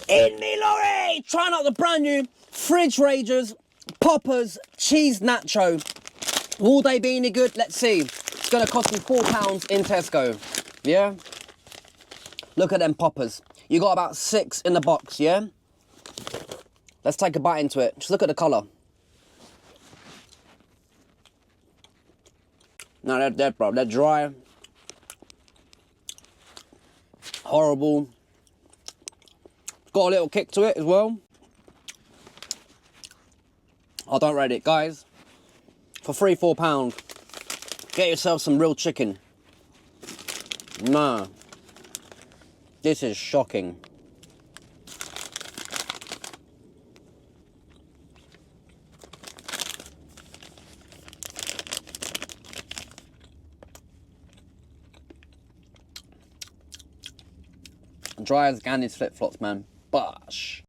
In me lorry! Trying out the brand new Fridge Ragers Poppers Cheese Nacho. Will they be any good? Let's see. It's gonna cost me £4 in Tesco. Yeah? Look at them poppers. You got about 6 in the box, yeah? Let's take a bite into it. Just look at the colour. No, they're dead, bro. They're dry. Horrible. Got a little kick to it as well. I don't rate it. Guys, for £3-4, get yourself some real chicken. Nah. This is shocking. Dry as Gandhi's flip-flops, man. Bosh.